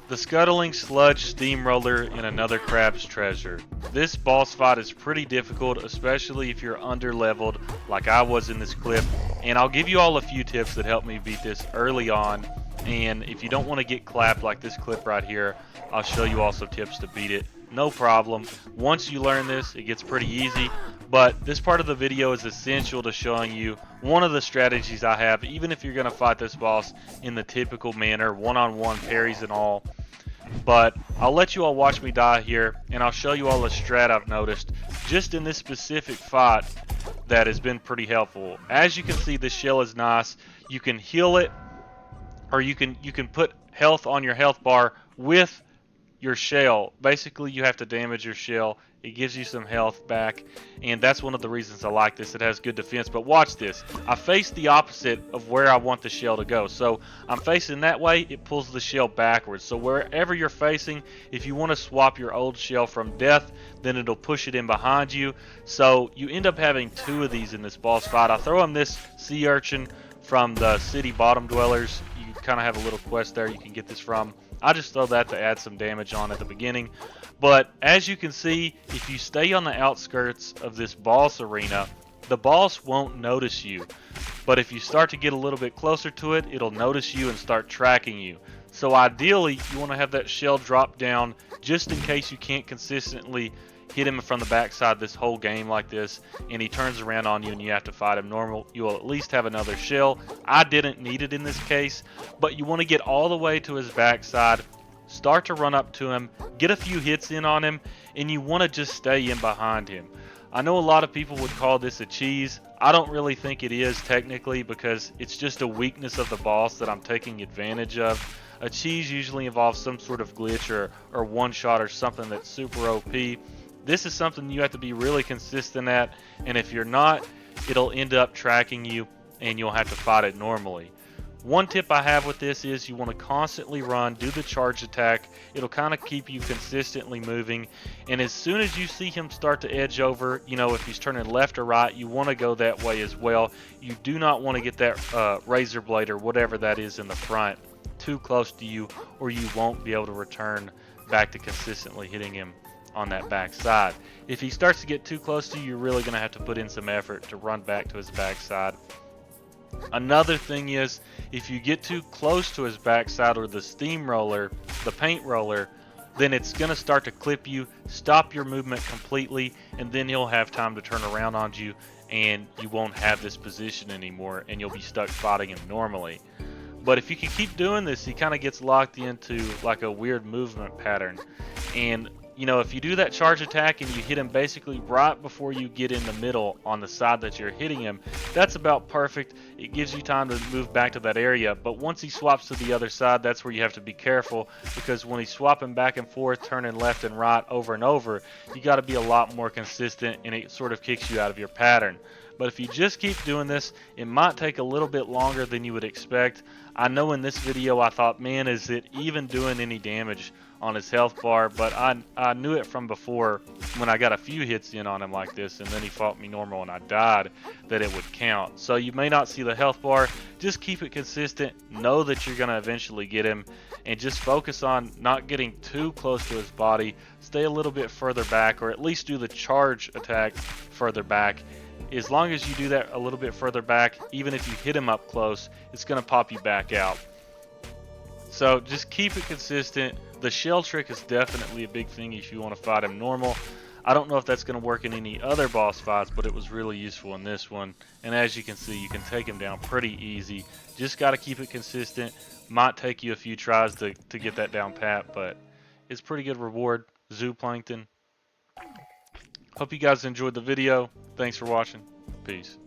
The Scuttling Sludge Steamroller in another Crab's Treasure. This boss fight is pretty difficult, especially if you're under-leveled like I was in this clip, and I'll give you all a few tips that help me beat this early on, and if you don't want to get clapped like this clip right here, I'll show you also tips to beat it. No problem. Once you learn this, it gets pretty easy, but this part of the video is essential to showing you one of the strategies I have, even if you're going to fight this boss in the typical manner, one-on-one parries and all. But I'll let you all watch me die here, and I'll show you all the strat I've noticed just in this specific fight that has been pretty helpful. As you can see, the shell is nice. You can heal it, or you can put health on your health bar with your shell. Basically, you have to damage your shell. It gives you some health back, and that's one of the reasons I like this. It has good defense. But watch this. I face the opposite of where I want the shell to go. So I'm facing that way, it pulls the shell backwards. So wherever you're facing, if you want to swap your old shell from death, then it'll push it in behind you. So you end up having two of these in this boss fight. I throw him this sea urchin from the city bottom dwellers. You kind of have a little quest there you can get this from. I just throw that to add some damage on at the beginning. But as you can see, if you stay on the outskirts of this boss arena, the boss won't notice you. But if you start to get a little bit closer to it, it'll notice you and start tracking you. So ideally, you want to have that shell drop down just in case you can't consistently hit him from the backside this whole game like this, and he turns around on you and you have to fight him normal. You will at least have another shell. I didn't need it in this case, but you want to get all the way to his backside, start to run up to him, get a few hits in on him, and you want to just stay in behind him. I know a lot of people would call this a cheese. I don't really think it is technically, because it's just a weakness of the boss that I'm taking advantage of. A cheese usually involves some sort of glitch or one shot or something that's super OP. This is something you have to be really consistent at, and if you're not, it'll end up tracking you and you'll have to fight it normally. One tip I have with this is you want to constantly run, do the charge attack. It'll kind of keep you consistently moving, and as soon as you see him start to edge over, you know, if he's turning left or right, you want to go that way as well. You do not want to get that razor blade or whatever that is in the front too close to you, or you won't be able to return back to consistently hitting him on that back side. If he starts to get too close to you, you're really going to have to put in some effort to run back to his backside. Another thing is, if you get too close to his backside or the steamroller, the paint roller, then it's going to start to clip you, stop your movement completely, and then he'll have time to turn around on you, and you won't have this position anymore, and you'll be stuck fighting him normally. But if you can keep doing this, he kind of gets locked into like a weird movement pattern. And you know, if you do that charge attack and you hit him basically right before you get in the middle on the side that you're hitting him, that's about perfect. It gives you time to move back to that area. But once he swaps to the other side, that's where you have to be careful, because when he's swapping back and forth, turning left and right over and over, you got to be a lot more consistent, and it sort of kicks you out of your pattern. But if you just keep doing this, it might take a little bit longer than you would expect. I know in this video I thought, man, is it even doing any damage on his health bar? But I knew it from before when I got a few hits in on him like this, and then he fought me normal and I died, that it would count. So you may not see the health bar. Just keep it consistent. Know that you're going to eventually get him, and just focus on not getting too close to his body. Stay a little bit further back, or at least do the charge attack further back. As long as you do that a little bit further back, even if you hit him up close, it's going to pop you back out. So just keep it consistent. The shell trick is definitely a big thing if you want to fight him normal. I don't know if that's going to work in any other boss fights, but it was really useful in this one. And as you can see, you can take him down pretty easy. Just got to keep it consistent. Might take you a few tries to get that down pat, but it's pretty good reward. Zooplankton. Hope you guys enjoyed the video. Thanks for watching. Peace.